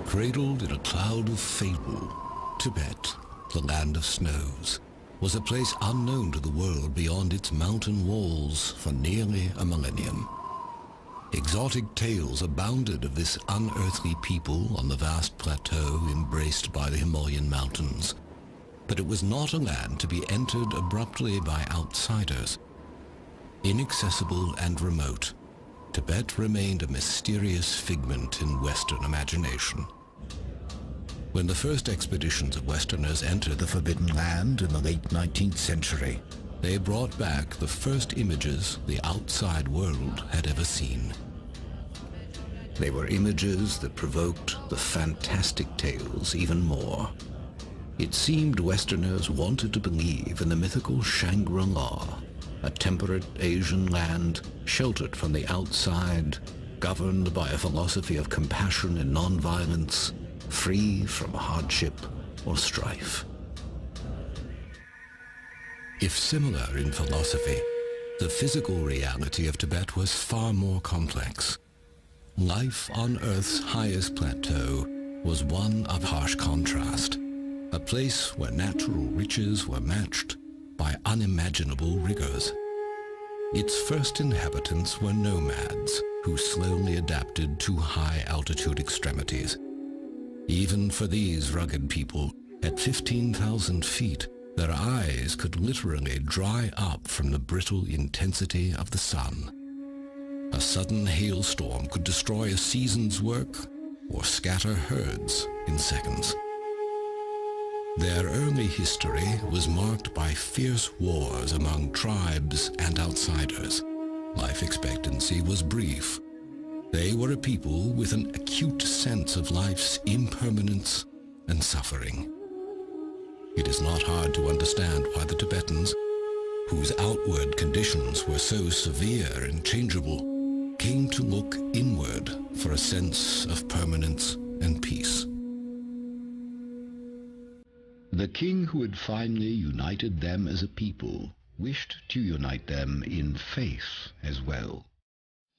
Cradled in a cloud of fable, Tibet, the land of snows, was a place unknown to the world beyond its mountain walls for nearly a millennium. Exotic tales abounded of this unearthly people on the vast plateau embraced by the Himalayan mountains. But it was not a land to be entered abruptly by outsiders. Inaccessible and remote, Tibet remained a mysterious figment in Western imagination. When the first expeditions of Westerners entered the Forbidden Land in the late 19th century, they brought back the first images the outside world had ever seen. They were images that provoked the fantastic tales even more. It seemed Westerners wanted to believe in the mythical Shangri-La, a temperate Asian land sheltered from the outside, governed by a philosophy of compassion and nonviolence, free from hardship or strife. If similar in philosophy, the physical reality of Tibet was far more complex. Life on Earth's highest plateau was one of harsh contrast, a place where natural riches were matched by unimaginable rigors. Its first inhabitants were nomads who slowly adapted to high-altitude extremities. Even for these rugged people, at 15,000 feet, their eyes could literally dry up from the brittle intensity of the sun. A sudden hailstorm could destroy a season's work or scatter herds in seconds. Their early history was marked by fierce wars among tribes and outsiders. Life expectancy was brief. They were a people with an acute sense of life's impermanence and suffering. It is not hard to understand why the Tibetans, whose outward conditions were so severe and changeable, came to look inward for a sense of permanence and peace. The king who had finally united them as a people wished to unite them in faith as well.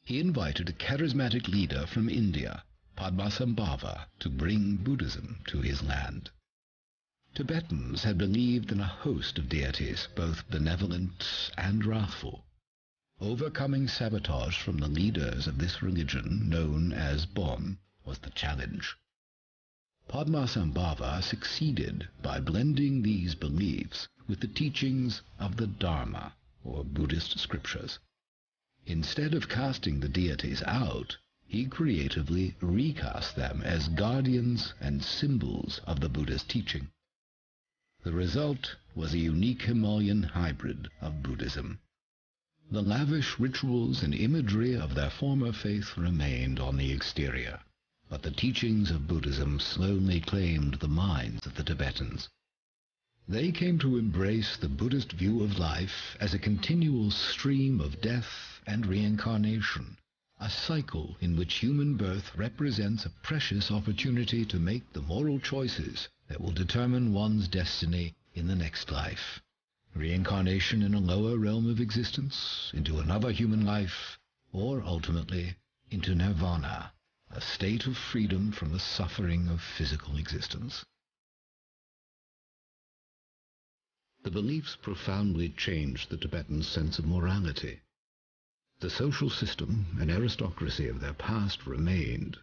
He invited a charismatic leader from India, Padmasambhava, to bring Buddhism to his land. Tibetans had believed in a host of deities, both benevolent and wrathful. Overcoming sabotage from the leaders of this religion, known as Bon, was the challenge. Padmasambhava succeeded by blending these beliefs with the teachings of the Dharma, or Buddhist scriptures. Instead of casting the deities out, he creatively recast them as guardians and symbols of the Buddha's teaching. The result was a unique Himalayan hybrid of Buddhism. The lavish rituals and imagery of their former faith remained on the exterior, but the teachings of Buddhism slowly claimed the minds of the Tibetans. They came to embrace the Buddhist view of life as a continual stream of death and reincarnation, a cycle in which human birth represents a precious opportunity to make the moral choices that will determine one's destiny in the next life. Reincarnation in a lower realm of existence, into another human life, or ultimately into nirvana, a state of freedom from the suffering of physical existence. The beliefs profoundly changed the Tibetans' sense of morality. The social system and aristocracy of their past remained,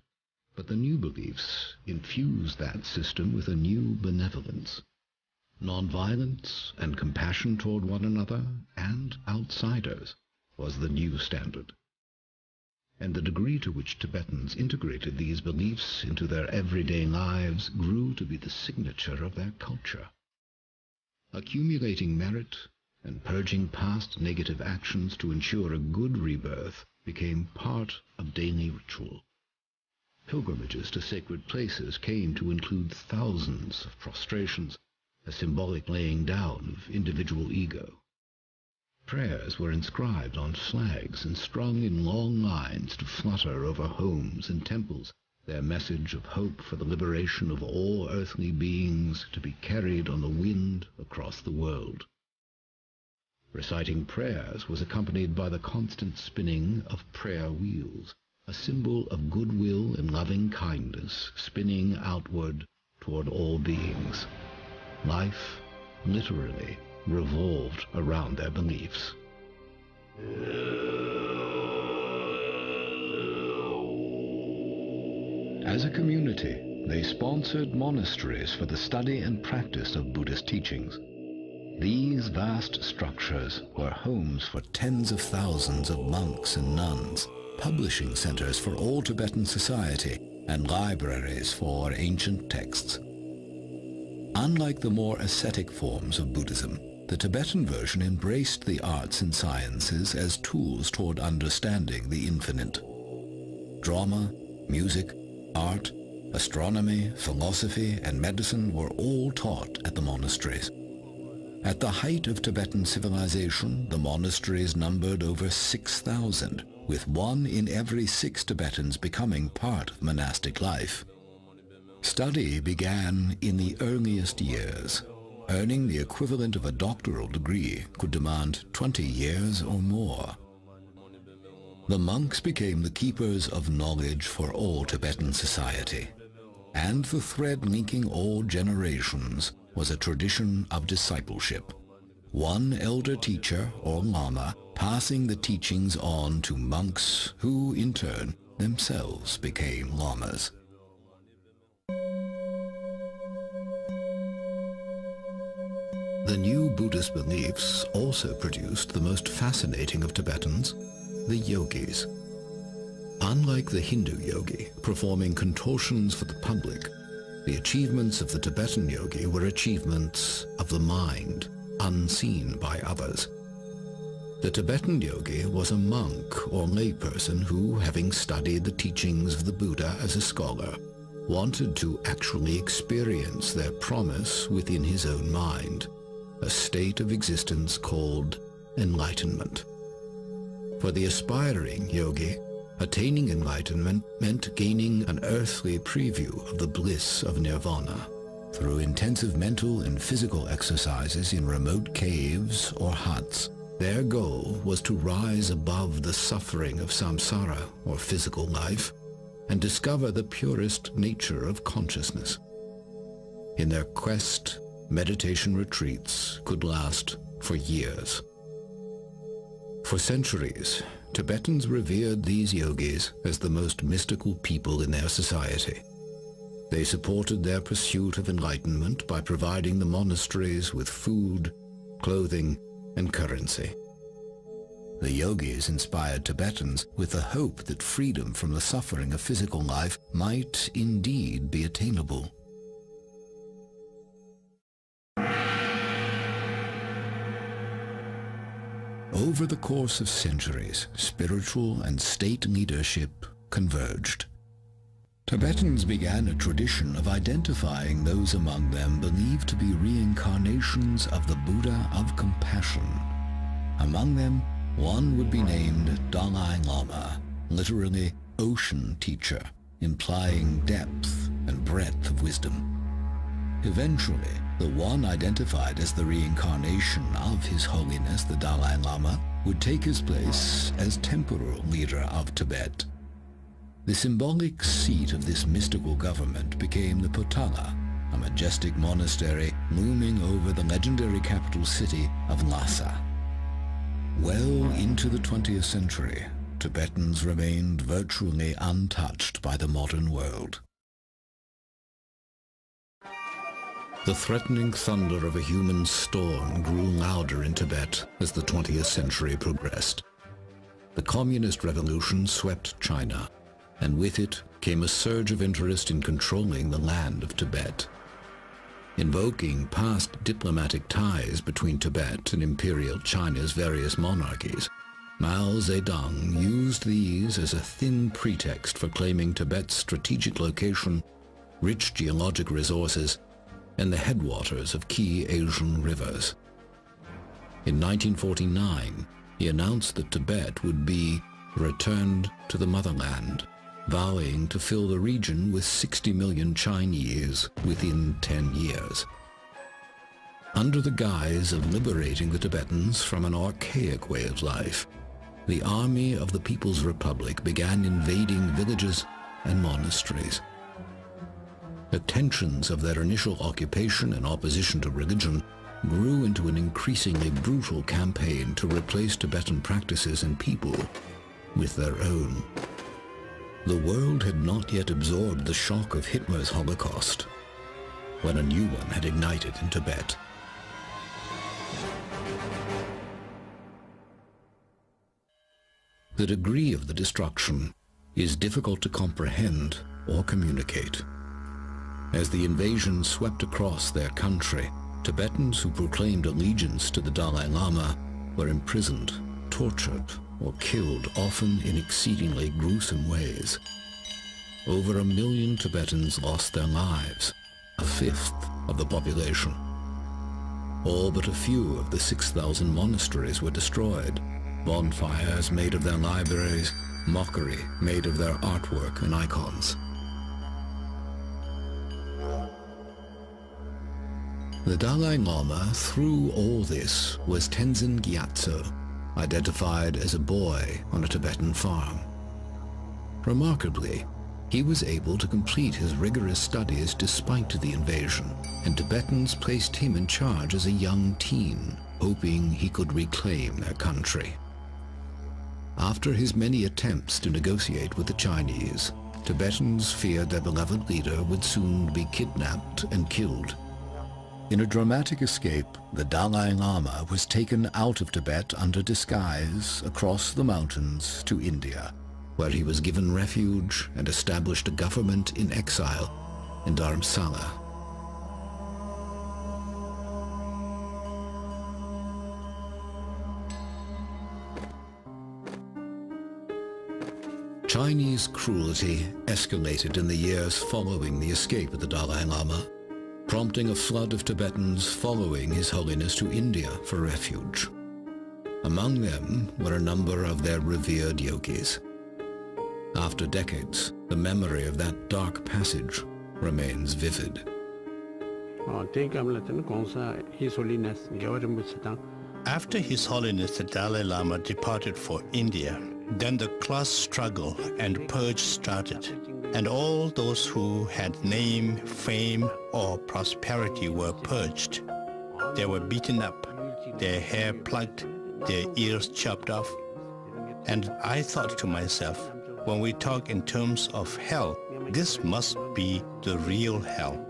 but the new beliefs infused that system with a new benevolence. Nonviolence and compassion toward one another and outsiders was the new standard. And the degree to which Tibetans integrated these beliefs into their everyday lives grew to be the signature of their culture. Accumulating merit and purging past negative actions to ensure a good rebirth became part of daily ritual. Pilgrimages to sacred places came to include thousands of prostrations, a symbolic laying down of individual ego. Prayers were inscribed on flags and strung in long lines to flutter over homes and temples their message of hope for the liberation of all earthly beings to be carried on the wind across the world. Reciting prayers was accompanied by the constant spinning of prayer wheels, a symbol of goodwill and loving kindness spinning outward toward all beings. Life, literally, revolved around their beliefs. As a community, they sponsored monasteries for the study and practice of Buddhist teachings. These vast structures were homes for tens of thousands of monks and nuns, publishing centers for all Tibetan society, and libraries for ancient texts. Unlike the more ascetic forms of Buddhism, the Tibetan version embraced the arts and sciences as tools toward understanding the infinite. Drama, music, art, astronomy, philosophy, and medicine were all taught at the monasteries. At the height of Tibetan civilization, the monasteries numbered over 6,000, with 1 in every 6 Tibetans becoming part of monastic life. Study began in the earliest years. Earning the equivalent of a doctoral degree could demand 20 years or more. The monks became the keepers of knowledge for all Tibetan society, and the thread linking all generations was a tradition of discipleship. One elder teacher or lama passing the teachings on to monks who, in turn, themselves became lamas. The new Buddhist beliefs also produced the most fascinating of Tibetans, the yogis. Unlike the Hindu yogi, performing contortions for the public, the achievements of the Tibetan yogi were achievements of the mind, unseen by others. The Tibetan yogi was a monk or layperson who, having studied the teachings of the Buddha as a scholar, wanted to actually experience their promise within his own mind, a state of existence called enlightenment. For the aspiring yogi, attaining enlightenment meant gaining an earthly preview of the bliss of nirvana. Through intensive mental and physical exercises in remote caves or huts, their goal was to rise above the suffering of samsara, or physical life, and discover the purest nature of consciousness. In their quest, meditation retreats could last for years. For centuries, Tibetans revered these yogis as the most mystical people in their society. They supported their pursuit of enlightenment by providing the monasteries with food, clothing, and currency. The yogis inspired Tibetans with the hope that freedom from the suffering of physical life might indeed be attainable. Over the course of centuries, spiritual and state leadership converged. Tibetans began a tradition of identifying those among them believed to be reincarnations of the Buddha of compassion. Among them, one would be named Dalai Lama, literally ocean teacher, implying depth and breadth of wisdom. Eventually, the one identified as the reincarnation of His Holiness the Dalai Lama would take his place as temporal leader of Tibet. The symbolic seat of this mystical government became the Potala, a majestic monastery looming over the legendary capital city of Lhasa. Well into the 20th century, Tibetans remained virtually untouched by the modern world. The threatening thunder of a human storm grew louder in Tibet as the 20th century progressed. The communist revolution swept China, and with it came a surge of interest in controlling the land of Tibet. Invoking past diplomatic ties between Tibet and Imperial China's various monarchies, Mao Zedong used these as a thin pretext for claiming Tibet's strategic location, rich geologic resources, and the headwaters of key Asian rivers. In 1949, he announced that Tibet would be returned to the motherland, vowing to fill the region with 60 million Chinese within 10 years. Under the guise of liberating the Tibetans from an archaic way of life, the army of the People's Republic began invading villages and monasteries. The tensions of their initial occupation and opposition to religion grew into an increasingly brutal campaign to replace Tibetan practices and people with their own. The world had not yet absorbed the shock of Hitler's Holocaust, when a new one had ignited in Tibet. The degree of the destruction is difficult to comprehend or communicate. As the invasion swept across their country, Tibetans who proclaimed allegiance to the Dalai Lama were imprisoned, tortured, or killed, often in exceedingly gruesome ways. Over 1 million Tibetans lost their lives, a fifth of the population. All but a few of the 6,000 monasteries were destroyed, bonfires made of their libraries, mockery made of their artwork and icons. The Dalai Lama, through all this, was Tenzin Gyatso, identified as a boy on a Tibetan farm. Remarkably, he was able to complete his rigorous studies despite the invasion, and Tibetans placed him in charge as a young teen, hoping he could reclaim their country. After his many attempts to negotiate with the Chinese, Tibetans feared their beloved leader would soon be kidnapped and killed. In a dramatic escape, the Dalai Lama was taken out of Tibet under disguise across the mountains to India, where he was given refuge and established a government in exile in Dharamsala. Chinese cruelty escalated in the years following the escape of the Dalai Lama, prompting a flood of Tibetans following His Holiness to India for refuge. Among them were a number of their revered yogis. After decades, the memory of that dark passage remains vivid. After His Holiness the Dalai Lama departed for India, then the class struggle and purge started, and all those who had name, fame, or prosperity were purged. They were beaten up, their hair plucked, their ears chopped off. And I thought to myself, when we talk in terms of hell, this must be the real hell.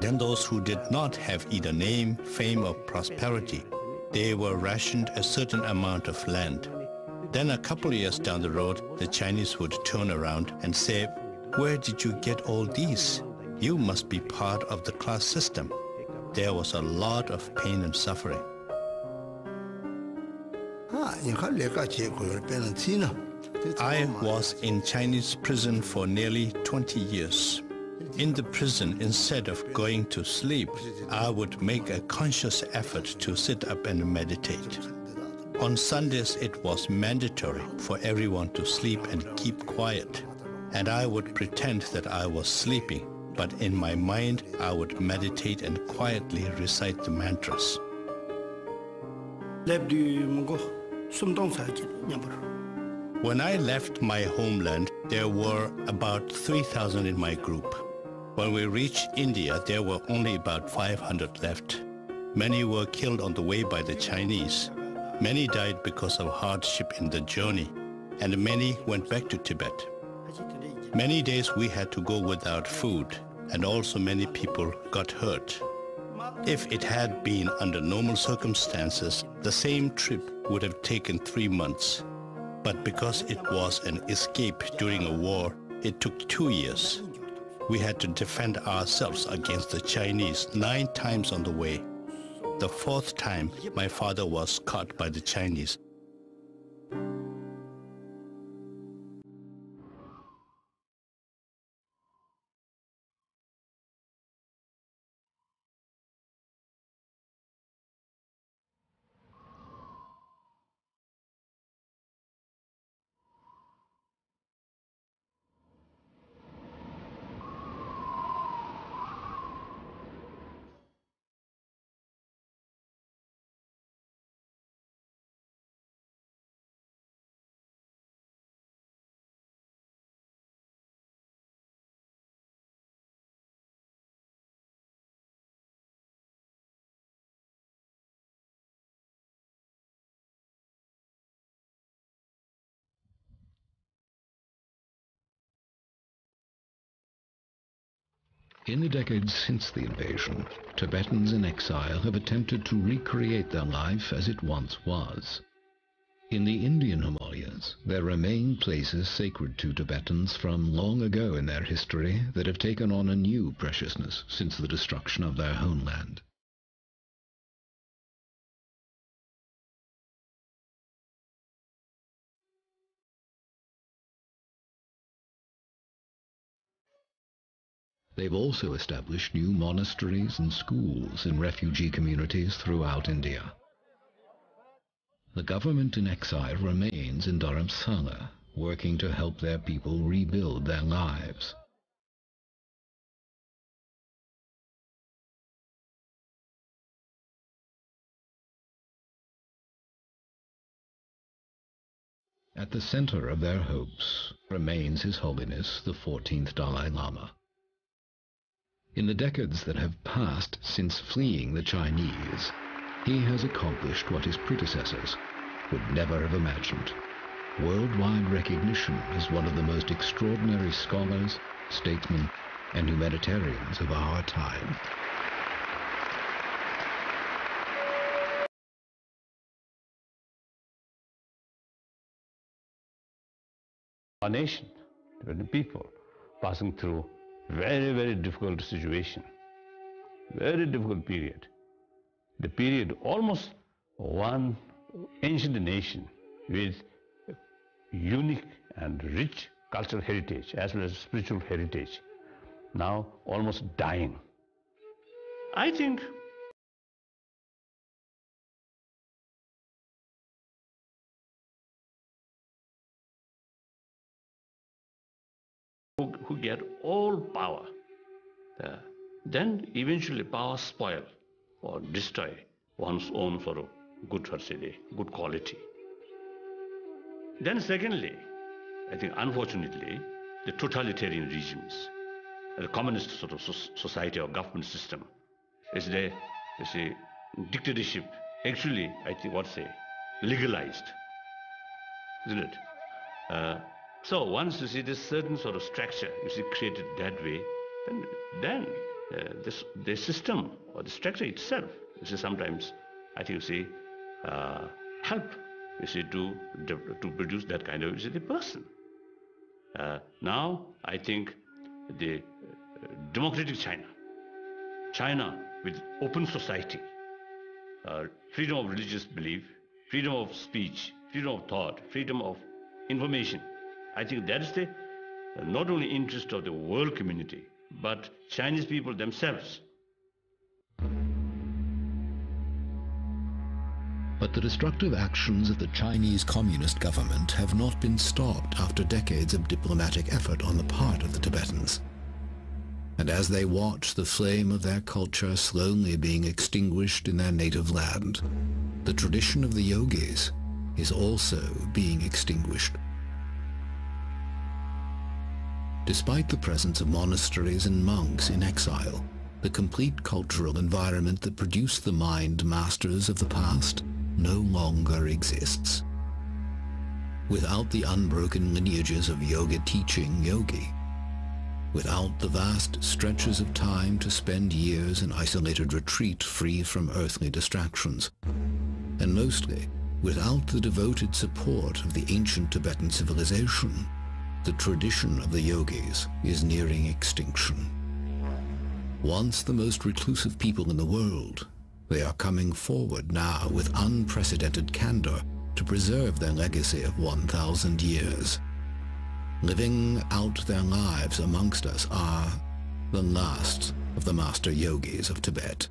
Then those who did not have either name, fame, or prosperity, they were rationed a certain amount of land. Then a couple of years down the road, the Chinese would turn around and say, "Where did you get all these? You must be part of the class system." There was a lot of pain and suffering. I was in Chinese prison for nearly 20 years. In the prison, instead of going to sleep, I would make a conscious effort to sit up and meditate. On Sundays, it was mandatory for everyone to sleep and keep quiet. And I would pretend that I was sleeping, but in my mind, I would meditate and quietly recite the mantras. When I left my homeland, there were about 3,000 in my group. When we reached India, there were only about 500 left. Many were killed on the way by the Chinese. Many died because of hardship in the journey, and many went back to Tibet. Many days we had to go without food, and also many people got hurt. If it had been under normal circumstances, the same trip would have taken 3 months. But because it was an escape during a war, it took 2 years. We had to defend ourselves against the Chinese 9 times on the way. The 4th time, my father was caught by the Chinese. In the decades since the invasion, Tibetans in exile have attempted to recreate their life as it once was. In the Indian Himalayas, there remain places sacred to Tibetans from long ago in their history that have taken on a new preciousness since the destruction of their homeland. They've also established new monasteries and schools in refugee communities throughout India. The government in exile remains in Dharamsala, working to help their people rebuild their lives. At the center of their hopes remains His Holiness the 14th Dalai Lama. In the decades that have passed since fleeing the Chinese, he has accomplished what his predecessors would never have imagined: worldwide recognition as one of the most extraordinary scholars, statesmen, and humanitarians of our time. Our nation, the people, passing through very, very difficult situation, very difficult period. The period almost one ancient nation with unique and rich cultural heritage as well as spiritual heritage, now almost dying. I think who get all power, then eventually power spoil or destroy one's own sort of good quality. Then secondly, I think unfortunately, the totalitarian regimes, the communist sort of society or government system, is a dictatorship, actually, I think, legalized, isn't it? So once you see this certain sort of structure, created that way, then the system or the structure itself, sometimes I think help to produce that kind of the person. Now I think the democratic China with open society, freedom of religious belief, freedom of speech, freedom of thought, freedom of information. I think that is the not only interest of the world community, but Chinese people themselves. But the destructive actions of the Chinese Communist government have not been stopped after decades of diplomatic effort on the part of the Tibetans. And as they watch the flame of their culture slowly being extinguished in their native land, the tradition of the yogis is also being extinguished. Despite the presence of monasteries and monks in exile, the complete cultural environment that produced the mind masters of the past no longer exists. Without the unbroken lineages of yoga teaching yogi, without the vast stretches of time to spend years in isolated retreat free from earthly distractions, and mostly without the devoted support of the ancient Tibetan civilization, the tradition of the yogis is nearing extinction. Once the most reclusive people in the world, they are coming forward now with unprecedented candor to preserve their legacy of 1,000 years. Living out their lives amongst us are the last of the master yogis of Tibet.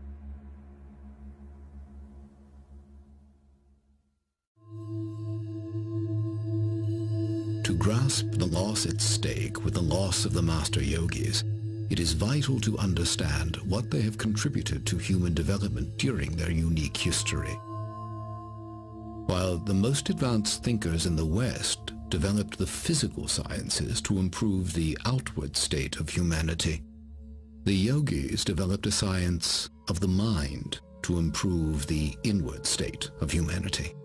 To grasp the loss at stake with the loss of the master yogis, it is vital to understand what they have contributed to human development during their unique history. While the most advanced thinkers in the West developed the physical sciences to improve the outward state of humanity, the yogis developed a science of the mind to improve the inward state of humanity.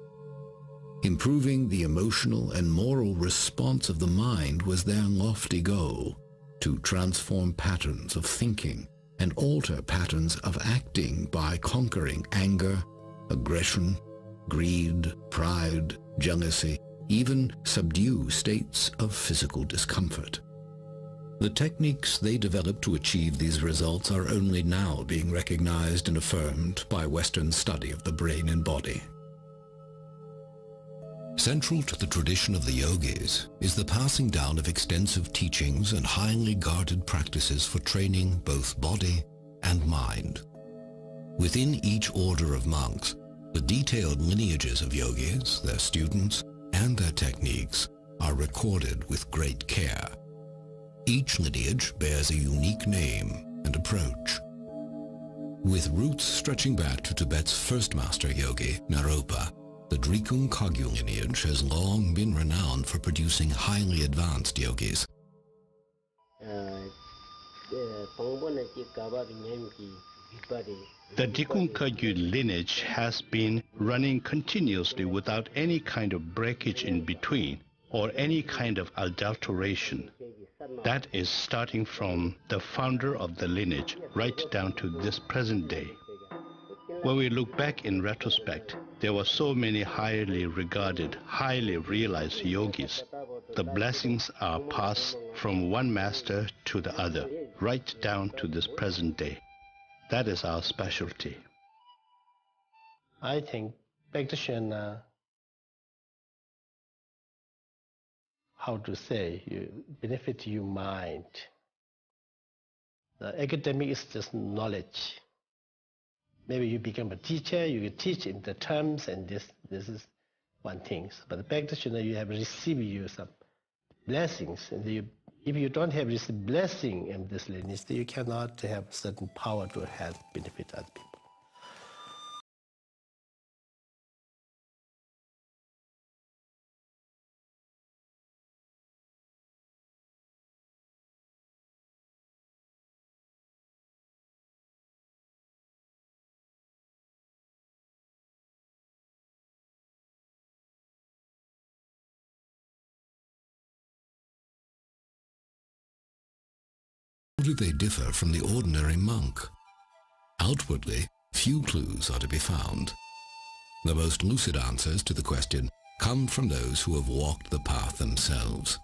Improving the emotional and moral response of the mind was their lofty goal, to transform patterns of thinking and alter patterns of acting by conquering anger, aggression, greed, pride, jealousy, even subdue states of physical discomfort. The techniques they developed to achieve these results are only now being recognized and affirmed by Western study of the brain and body. Central to the tradition of the yogis is the passing down of extensive teachings and highly guarded practices for training both body and mind. Within each order of monks, the detailed lineages of yogis, their students, and their techniques are recorded with great care. Each lineage bears a unique name and approach. With roots stretching back to Tibet's first master yogi, Naropa, the Drikung Kagyu lineage has long been renowned for producing highly advanced yogis. The Drikung Kagyu lineage has been running continuously without any kind of breakage in between or any kind of adulteration. That is starting from the founder of the lineage right down to this present day. When we look back in retrospect, there were so many highly regarded, highly realized yogis. The blessings are passed from one master to the other, right down to this present day. That is our specialty. I think practitioner, how to say, you benefit your mind. The academic is just knowledge. Maybe you become a teacher, you teach in the terms, and this is one thing. But the practitioner, you have received you some blessings, and if you don't have this blessing in this lineage, you cannot have certain power to help benefit other people. How do they differ from the ordinary monk? Outwardly, few clues are to be found. The most lucid answers to the question come from those who have walked the path themselves.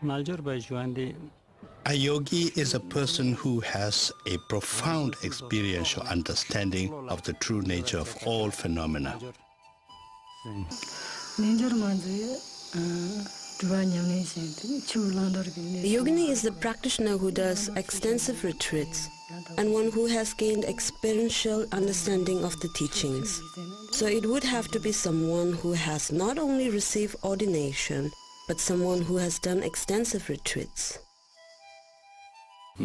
A yogi is a person who has a profound experiential understanding of the true nature of all phenomena. The Yoghinii is the practitioner who does extensive retreats and one who has gained experiential understanding of the teachings. So it would have to be someone who has not only received ordination, but someone who has done extensive retreats. A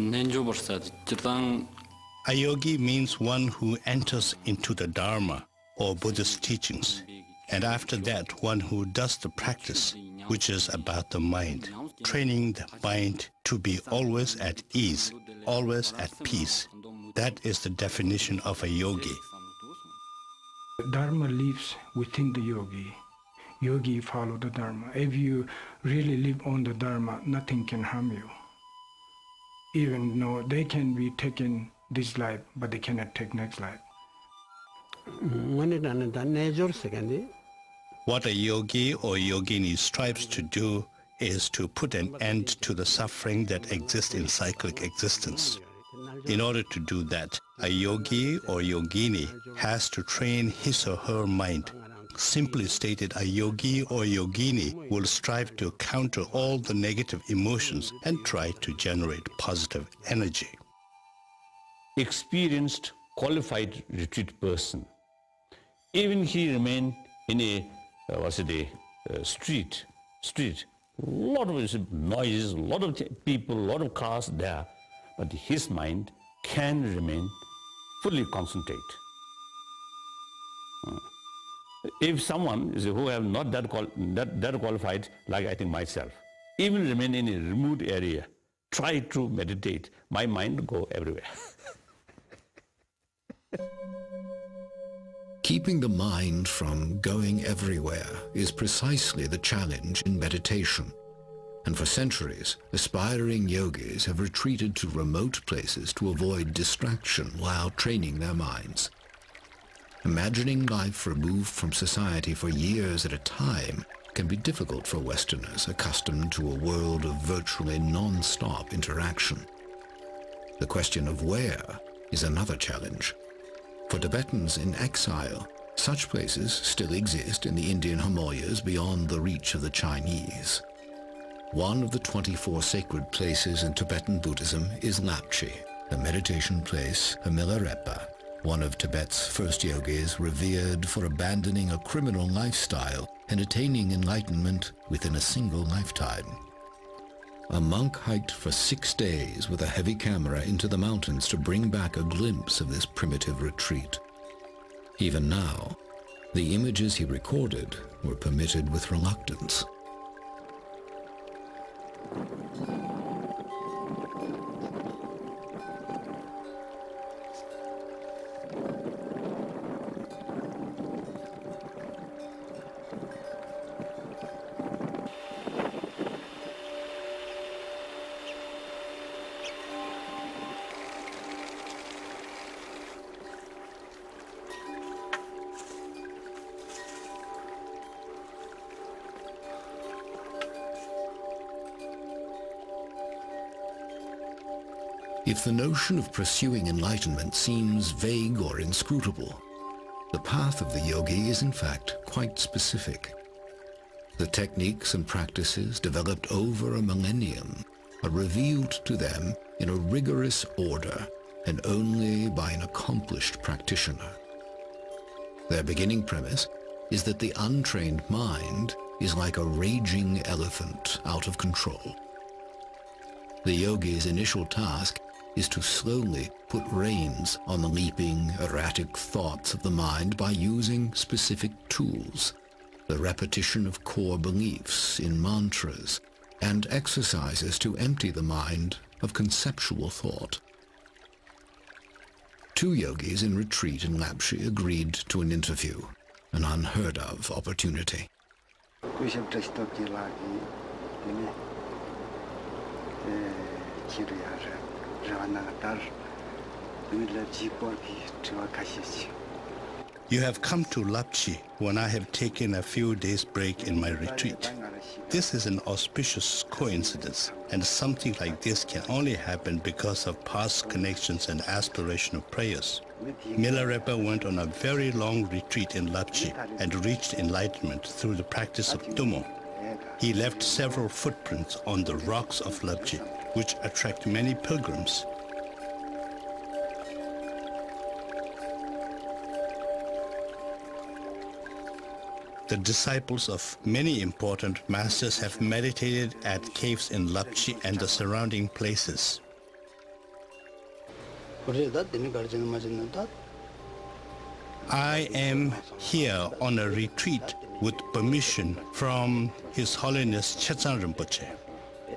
yogi means one who enters into the Dharma or Buddhist teachings, and after that one who does the practice, which is about the mind, training the mind to be always at ease, always at peace. That is the definition of a yogi. Dharma lives within the yogi. Yogi follow the Dharma. If you really live on the Dharma, nothing can harm you. Even though they can be taken this life, but they cannot take next life. What a yogi or yogini strives to do is to put an end to the suffering that exists in cyclic existence. In order to do that, a yogi or yogini has to train his or her mind. Simply stated, a yogi or yogini will strive to counter all the negative emotions and try to generate positive energy. Experienced, qualified retreat person, even he remained in a street, lot of noises, a lot of people, a lot of cars there, but his mind can remain fully concentrate. If someone who have not that qualified, like I think myself, even remain in a remote area, try to meditate, my mind go everywhere. Keeping the mind from going everywhere is precisely the challenge in meditation. and for centuries, aspiring yogis have retreated to remote places to avoid distraction while training their minds. Imagining life removed from society for years at a time can be difficult for Westerners accustomed to a world of virtually non-stop interaction. The question of where is another challenge. For Tibetans in exile, such places still exist in the Indian Himalayas beyond the reach of the Chinese. One of the 24 sacred places in Tibetan Buddhism is Lapchi, a meditation place, a Milarepa, one of Tibet's first yogis revered for abandoning a criminal lifestyle and attaining enlightenment within a single lifetime. A monk hiked for 6 days with a heavy camera into the mountains to bring back a glimpse of this primitive retreat. Even now, the images he recorded were permitted with reluctance. If the notion of pursuing enlightenment seems vague or inscrutable, the path of the yogi is in fact quite specific. The techniques and practices developed over a millennium are revealed to them in a rigorous order and only by an accomplished practitioner. Their beginning premise is that the untrained mind is like a raging elephant out of control. The yogi's initial task is to slowly put reins on the leaping, erratic thoughts of the mind by using specific tools, the repetition of core beliefs in mantras, and exercises to empty the mind of conceptual thought. 2 yogis in retreat in Lapchi agreed to an interview, an unheard of opportunity. You have come to Lapchi when I have taken a few days break in my retreat. This is an auspicious coincidence, and something like this can only happen because of past connections and aspirational prayers. Milarepa went on a very long retreat in Lapchi and reached enlightenment through the practice of Tummo. He left several footprints on the rocks of Lapchi, which attract many pilgrims. The disciples of many important masters have meditated at caves in Lapchi and the surrounding places. I am here on a retreat with permission from His Holiness Chetsang Rinpoche.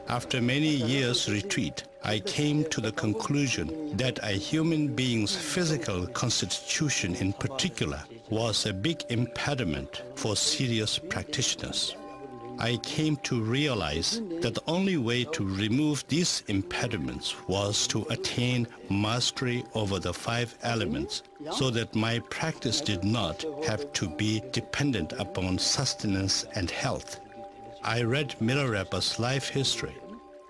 After many years' retreat, I came to the conclusion that a human being's physical constitution in particular was a big impediment for serious practitioners. I came to realize that the only way to remove these impediments was to attain mastery over the 5 elements, so that my practice did not have to be dependent upon sustenance and health. I read Milarepa's life history.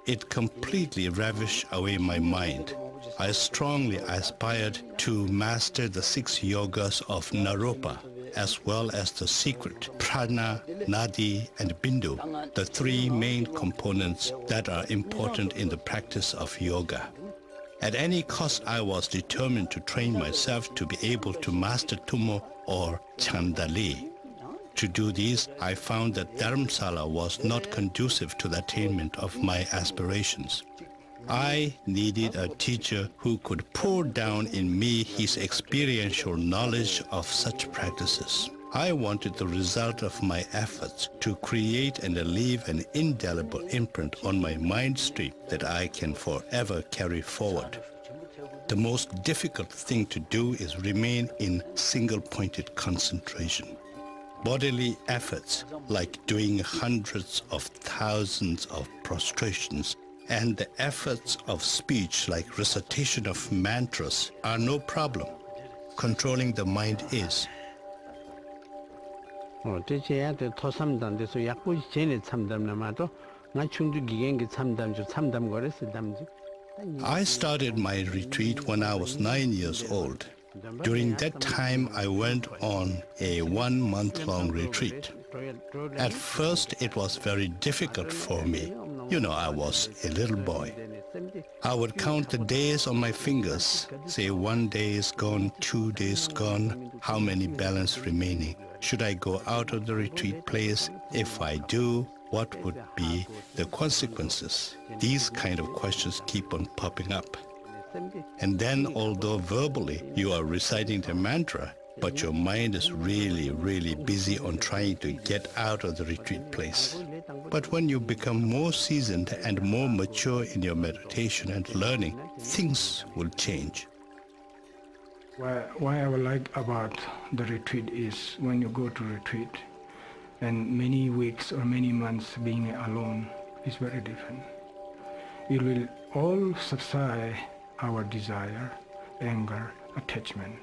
It completely ravished away my mind. I strongly aspired to master the 6 yogas of Naropa, as well as the secret prana, nadi, and bindu, the 3 main components that are important in the practice of yoga. At any cost, I was determined to train myself to be able to master Tummo or Chandali. To do this, I found that Dharamsala was not conducive to the attainment of my aspirations. I needed a teacher who could pour down in me his experiential knowledge of such practices. I wanted the result of my efforts to create and leave an indelible imprint on my mind stream that I can forever carry forward. The most difficult thing to do is remain in single-pointed concentration. bodily efforts like doing hundreds of thousands of prostrations, and the efforts of speech like recitation of mantras are no problem. Controlling the mind is. I started my retreat when I was 9 years old. During that time, I went on a 1-month-long retreat. At first, it was very difficult for me. You know, I was a little boy. I would count the days on my fingers, say 1 day is gone, 2 days gone, how many balance remaining? Should I go out of the retreat place? If I do, what would be the consequences? These kind of questions keep on popping up. And then, although verbally you are reciting the mantra, but your mind is really busy on trying to get out of the retreat place. But when you become more seasoned and more mature in your meditation and learning, things will change. What I would like about the retreat is when you go to retreat and many weeks or many months being alone is very different. It will all subside our desire, anger, attachment.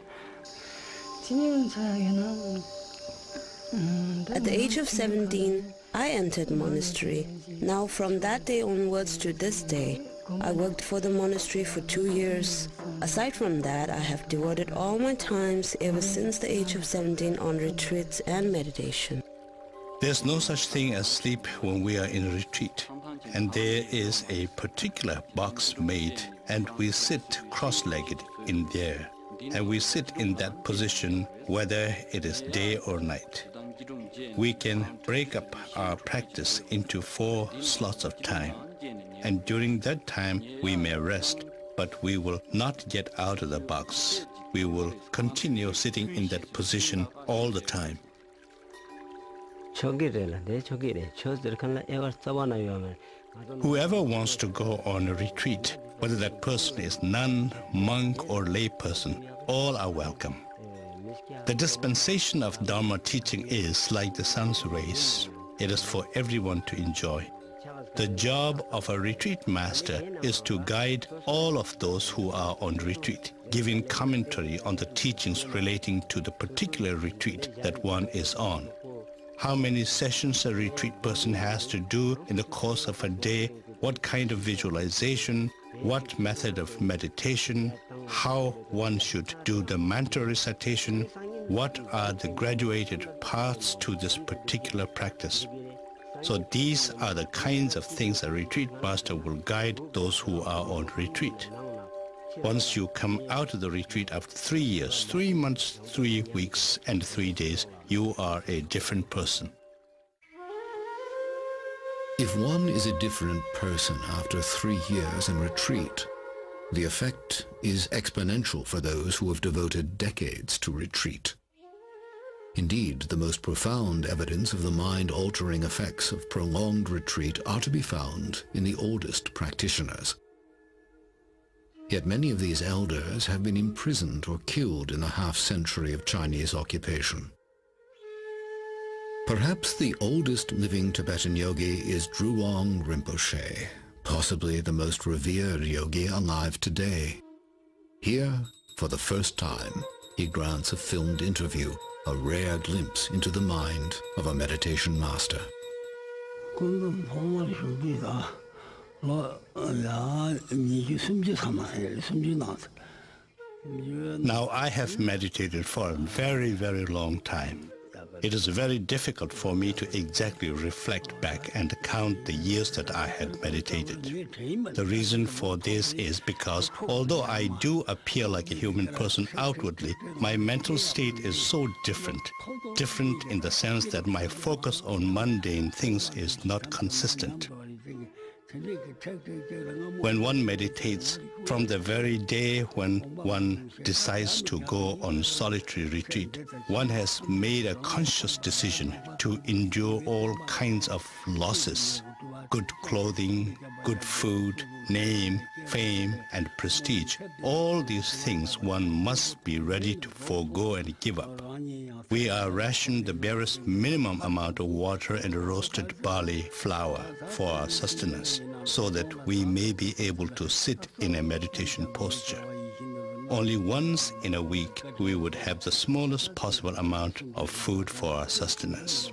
At the age of 17, I entered monastery. Now from that day onwards to this day, I worked for the monastery for 2 years. Aside from that, I have devoted all my times ever since the age of 17 on retreats and meditation. There's no such thing as sleep when we are in a retreat. And there is a particular box made, and we sit cross-legged in there. And we sit in that position whether it is day or night. We can break up our practice into 4 slots of time. And during that time, we may rest, but we will not get out of the box. We will continue sitting in that position all the time. Whoever wants to go on a retreat, whether that person is nun, monk, or lay person, all are welcome. The dispensation of Dharma teaching is like the sun's rays. It is for everyone to enjoy. The job of a retreat master is to guide all of those who are on retreat, giving commentary on the teachings relating to the particular retreat that one is on. How many sessions a retreat person has to do in the course of a day, what kind of visualization, what method of meditation, how one should do the mantra recitation, what are the graduated paths to this particular practice. So these are the kinds of things a retreat master will guide those who are on retreat. Once you come out of the retreat after 3 years, 3 months, 3 weeks, and 3 days, you are a different person. If one is a different person after 3 years in retreat, the effect is exponential for those who have devoted decades to retreat. Indeed, the most profound evidence of the mind-altering effects of prolonged retreat are to be found in the oldest practitioners. Yet many of these elders have been imprisoned or killed in the half-century of Chinese occupation. Perhaps the oldest living Tibetan yogi is Drüong Rinpoche, possibly the most revered yogi alive today. Here, for the first time, he grants a filmed interview, a rare glimpse into the mind of a meditation master. Now I have meditated for a very long time. It is very difficult for me to exactly reflect back and count the years that I had meditated. The reason for this is because although I do appear like a human person outwardly, my mental state is so different. Different in the sense that my focus on mundane things is not consistent. When one meditates, from the very day when one decides to go on solitary retreat, one has made a conscious decision to endure all kinds of losses. Good clothing, good food, name, fame, and prestige. All these things one must be ready to forego and give up. We are rationed the barest minimum amount of water and roasted barley flour for our sustenance, so that we may be able to sit in a meditation posture. Only once in a week we would have the smallest possible amount of food for our sustenance.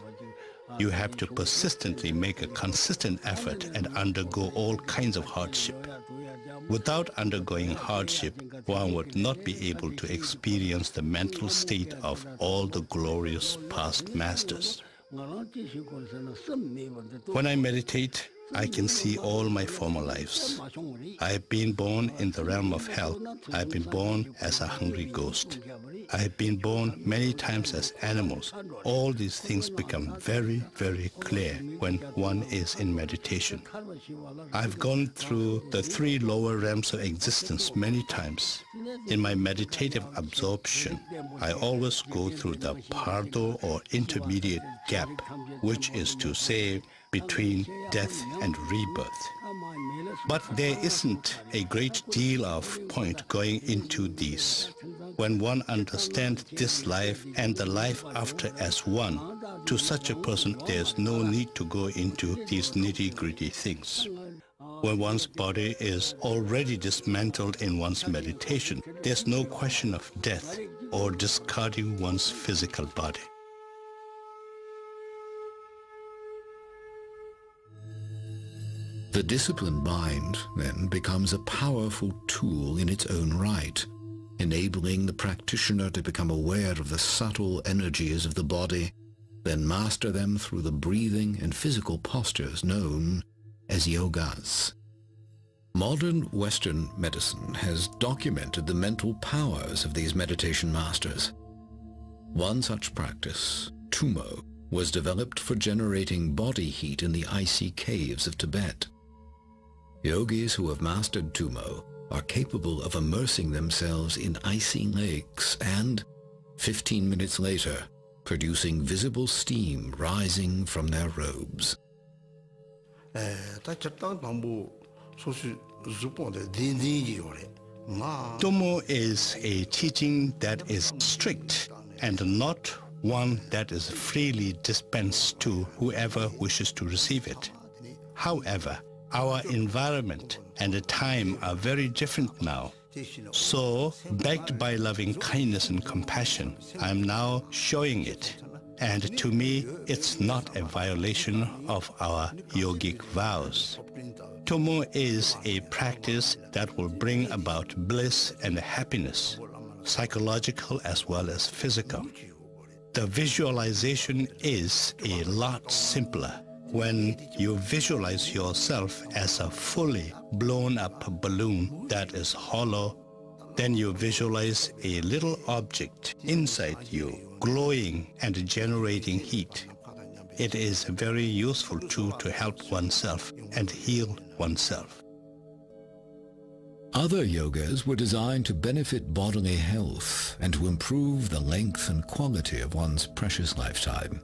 You have to persistently make a consistent effort and undergo all kinds of hardship. Without undergoing hardship, one would not be able to experience the mental state of all the glorious past masters. When I meditate, I can see all my former lives. I have been born in the realm of hell. I have been born as a hungry ghost. I have been born many times as animals. All these things become very, very clear when one is in meditation. I've gone through the 3 lower realms of existence many times. In my meditative absorption, I always go through the pardo or intermediate gap, which is to say, between death and rebirth. But there isn't a great deal of point going into these. When one understands this life and the life after as one, to such a person there's no need to go into these nitty-gritty things. When one's body is already dismantled in one's meditation, there's no question of death or discarding one's physical body. The disciplined mind then becomes a powerful tool in its own right, enabling the practitioner to become aware of the subtle energies of the body, then master them through the breathing and physical postures known as yogas. Modern Western medicine has documented the mental powers of these meditation masters. One such practice, Tumo, was developed for generating body heat in the icy caves of Tibet. Yogis who have mastered Tumo are capable of immersing themselves in icy lakes and, 15 minutes later, producing visible steam rising from their robes. Tumo is a teaching that is strict and not one that is freely dispensed to whoever wishes to receive it. However, our environment and the time are very different now. So, backed by loving kindness and compassion, I am now showing it. And to me, it's not a violation of our yogic vows. Tumo is a practice that will bring about bliss and happiness, psychological as well as physical. The visualization is a lot simpler. When you visualize yourself as a fully blown up balloon that is hollow, then you visualize a little object inside you, glowing and generating heat. It is a very useful tool to help oneself and heal oneself. Other yogas were designed to benefit bodily health and to improve the length and quality of one's precious lifetime.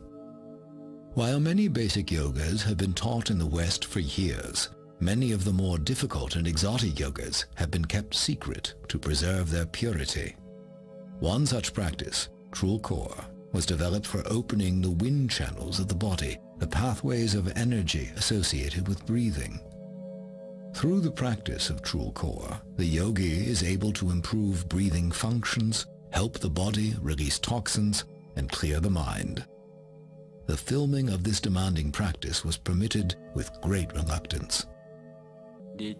While many basic yogas have been taught in the West for years, many of the more difficult and exotic yogas have been kept secret to preserve their purity. One such practice, Trulkor, was developed for opening the wind channels of the body, the pathways of energy associated with breathing. Through the practice of Trulkor, the yogi is able to improve breathing functions, help the body release toxins, and clear the mind. The filming of this demanding practice was permitted with great reluctance. In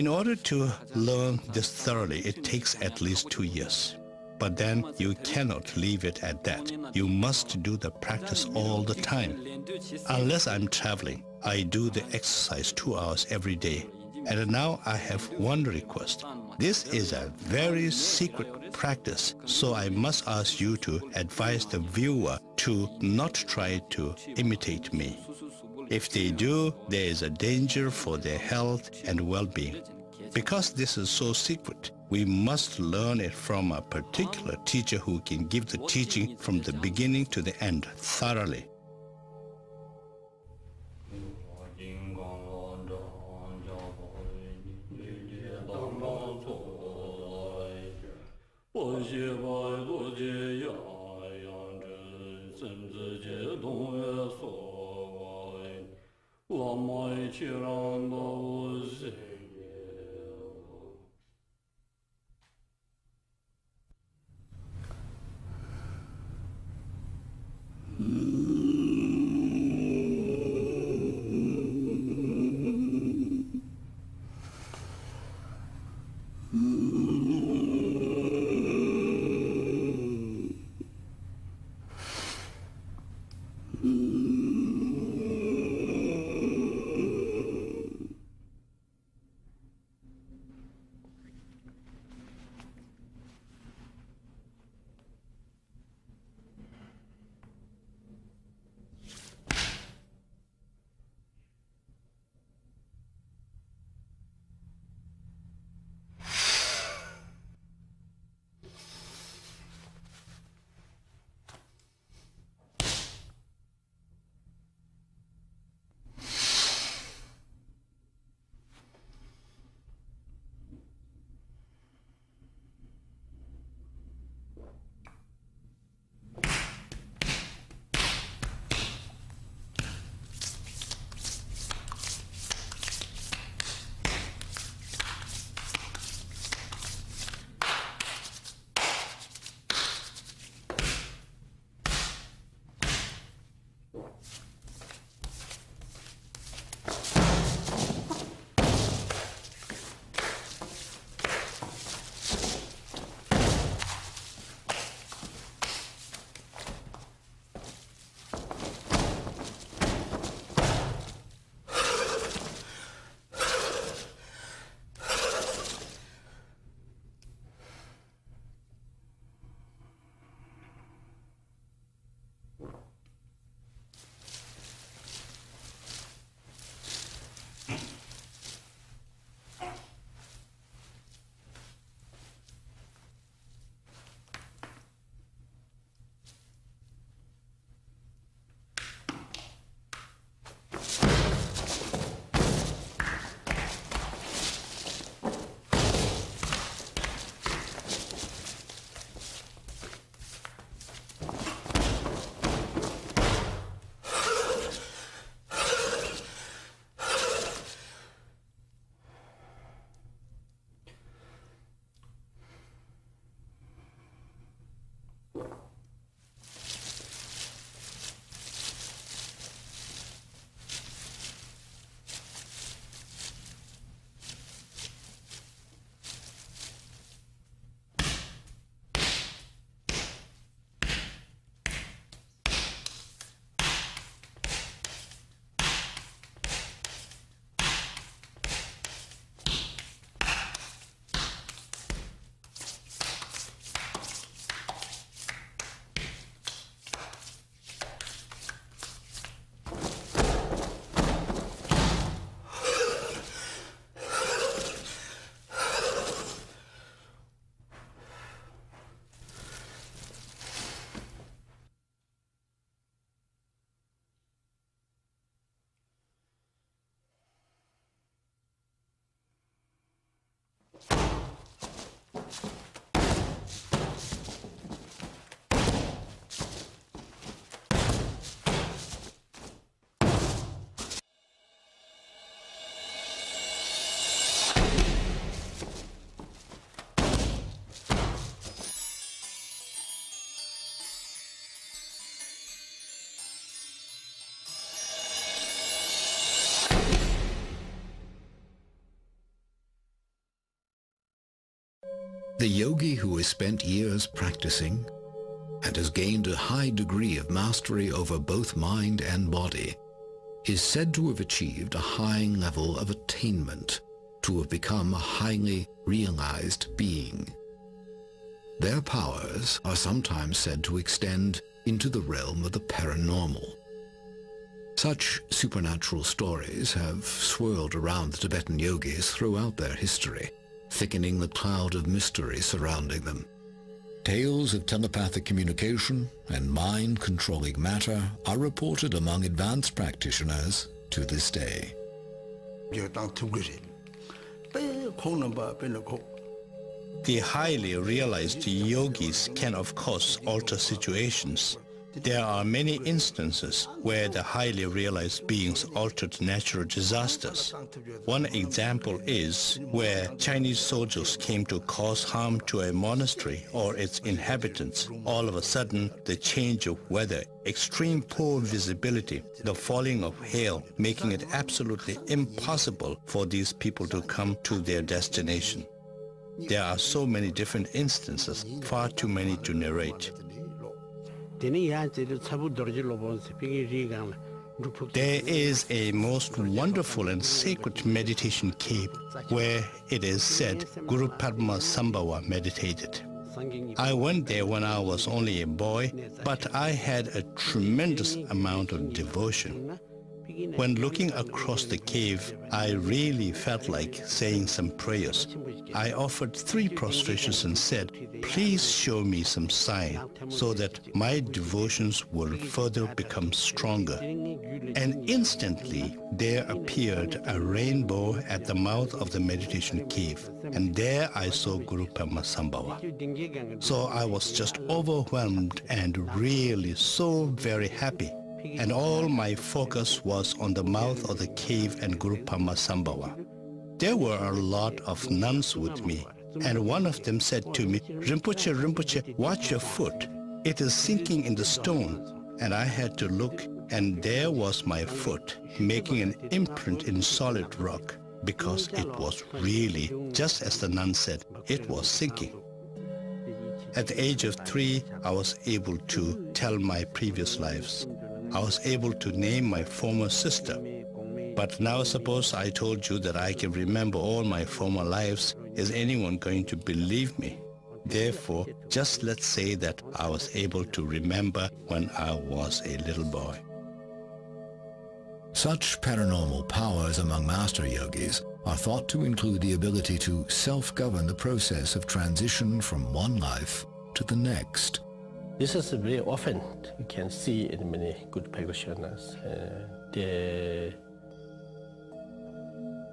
order to learn this thoroughly, it takes at least 2 years. But then you cannot leave it at that. You must do the practice all the time. Unless I'm traveling, I do the exercise 2 hours every day. And now I have one request. This is a very secret practice, so I must ask you to advise the viewer to not try to imitate me. If they do, there is a danger for their health and well-being. Because this is so secret, we must learn it from a particular teacher who can give the teaching from the beginning to the end thoroughly. The yogi who has spent years practicing and has gained a high degree of mastery over both mind and body is said to have achieved a high level of attainment, to have become a highly realized being. Their powers are sometimes said to extend into the realm of the paranormal. Such supernatural stories have swirled around the Tibetan yogis throughout their history, thickening the cloud of mystery surrounding them. Tales of telepathic communication and mind-controlling matter are reported among advanced practitioners to this day. The highly realized yogis can, of course, alter situations. There are many instances where the highly realized beings altered natural disasters. One example is where Chinese soldiers came to cause harm to a monastery or its inhabitants. All of a sudden, the change of weather, extreme poor visibility, the falling of hail, making it absolutely impossible for these people to come to their destination. There are so many different instances, far too many to narrate. There is a most wonderful and sacred meditation cave where it is said Guru Padmasambhava meditated. I went there when I was only a boy, but I had a tremendous amount of devotion. When looking across the cave, I really felt like saying some prayers. I offered 3 prostrations and said, please show me some sign so that my devotions will further become stronger. And instantly there appeared a rainbow at the mouth of the meditation cave, and there I saw Guru Padmasambhava. So I was just overwhelmed and really so very happy. And all my focus was on the mouth of the cave and Guru Padmasambhava. There were a lot of nuns with me, and one of them said to me, Rinpoche, Rinpoche, watch your foot. It is sinking in the stone. And I had to look, and there was my foot, making an imprint in solid rock, because it was really, just as the nun said, it was sinking. At the age of 3, I was able to tell my previous lives. I was able to name my former sister. But now suppose I told you that I can remember all my former lives, is anyone going to believe me? Therefore, just let's say that I was able to remember when I was a little boy. Such paranormal powers among master yogis are thought to include the ability to self-govern the process of transition from one life to the next. This is very often you can see in many good practitioners.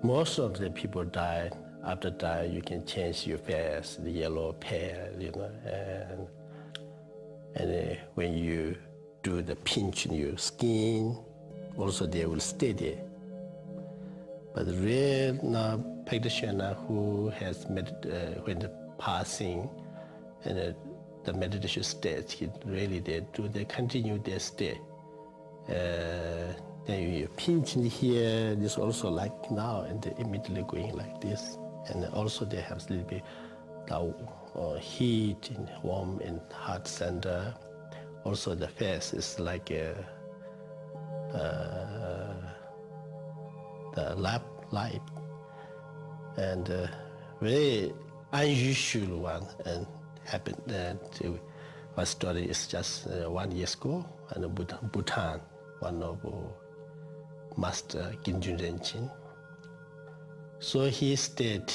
Most of the people die. After die, you can change your face, the yellow, pale, and when you do the pinch in your skin, also they will stay there. But the real practitioner who has when the passing and the meditation state, they continue their stay. Then you pinch in here, this also like now, and they immediately going like this. And also they have a little bit heat and warm and heart center. Also the face is like the lap light, and very unusual one. And happened that my story is just 1 year ago, and Bhutan, one of Master Ginjun Renchin. So he stayed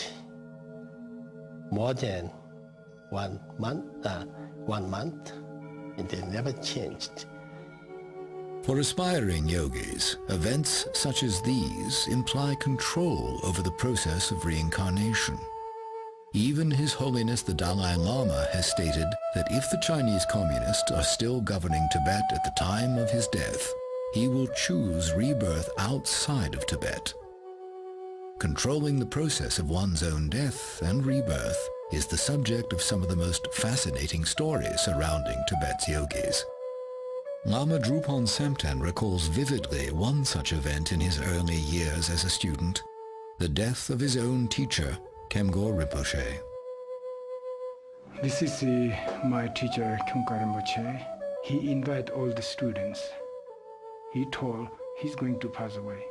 more than 1 month, and they never changed. For aspiring yogis, events such as these imply control over the process of reincarnation. Even His Holiness the Dalai Lama has stated that if the Chinese communists are still governing Tibet at the time of his death, he will choose rebirth outside of Tibet. Controlling the process of one's own death and rebirth is the subject of some of the most fascinating stories surrounding Tibet's yogis. Lama Drupon Samten recalls vividly one such event in his early years as a student, the death of his own teacher, Kemgor Rinpoche. This is my teacher, Kemgor Rinpoche. He invited all the students. He told he's going to pass away.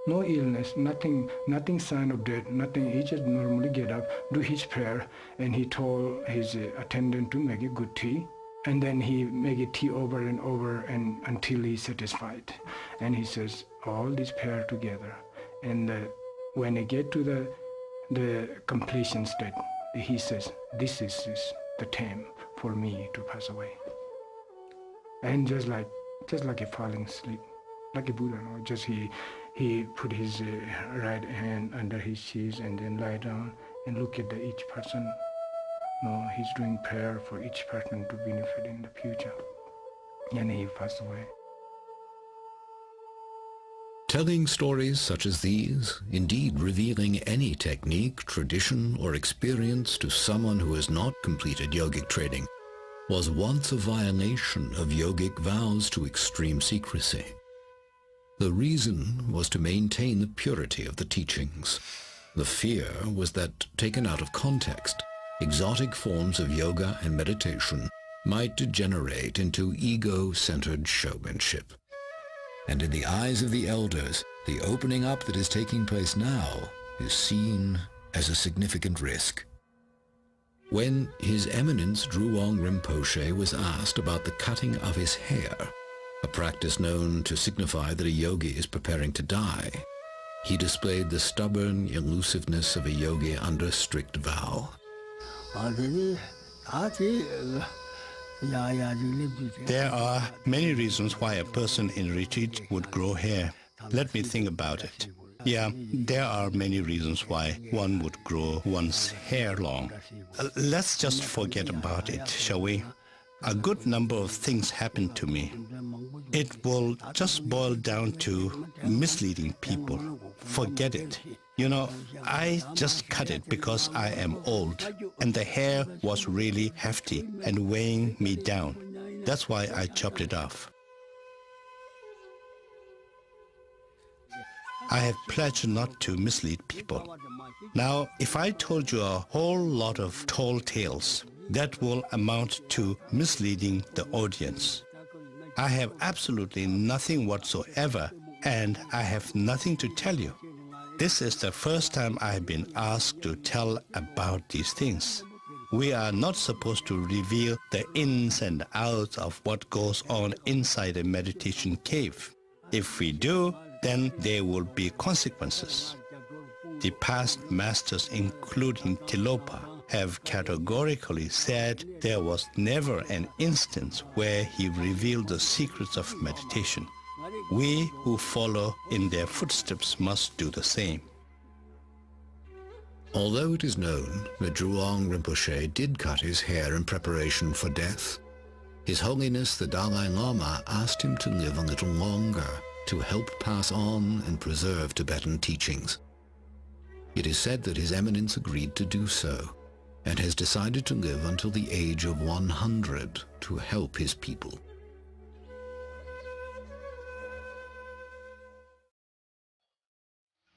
No illness, nothing sign of death, nothing. He just normally get up, do his prayer, and he told his attendant to make a good tea. And then he make a tea over and over and until he's satisfied. And he says, all this prayer together. And when he get to the completion state, he says, this is the time for me to pass away. And just like a falling asleep, like a Buddha, no? Just he put his right hand under his chest and then lie down and look at each person No, he's doing prayer for each person to benefit in the future. And he passed away. Telling stories such as these, indeed revealing any technique, tradition, or experience to someone who has not completed yogic training, was once a violation of yogic vows to extreme secrecy. The reason was to maintain the purity of the teachings. The fear was that, taken out of context, exotic forms of yoga and meditation might degenerate into ego-centered showmanship. And in the eyes of the elders, the opening up that is taking place now is seen as a significant risk. When His Eminence Drulong Rinpoche was asked about the cutting of his hair, a practice known to signify that a yogi is preparing to die, he displayed the stubborn elusiveness of a yogi under strict vow. There are many reasons why a person in retreat would grow hair. Let me think about it. Yeah, there are many reasons why one would grow one's hair long. Let's just forget about it, shall we? A good number of things happened to me. It will just boil down to misleading people. Forget it. You know, I just cut it because I am old, and the hair was really hefty and weighing me down. That's why I chopped it off. I have pledged not to mislead people. Now, if I told you a whole lot of tall tales, that will amount to misleading the audience. I have absolutely nothing whatsoever, and I have nothing to tell you. This is the first time I have been asked to tell about these things. We are not supposed to reveal the ins and outs of what goes on inside a meditation cave. If we do, then there will be consequences. The past masters, including Tilopa, have categorically said there was never an instance where he revealed the secrets of meditation. We who follow in their footsteps must do the same. Although it is known that Drulong Rinpoche did cut his hair in preparation for death, His Holiness the Dalai Lama asked him to live a little longer to help pass on and preserve Tibetan teachings. It is said that His Eminence agreed to do so, and has decided to live until the age of 100 to help his people.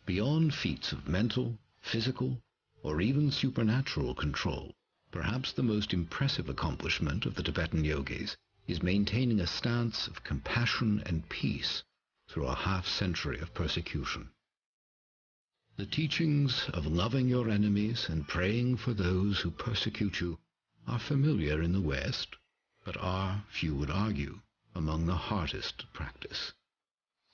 Beyond feats of mental, physical, or even supernatural control, perhaps the most impressive accomplishment of the Tibetan yogis is maintaining a stance of compassion and peace through a half-century of persecution. The teachings of loving your enemies and praying for those who persecute you are familiar in the West, but are, few would argue, among the hardest to practice.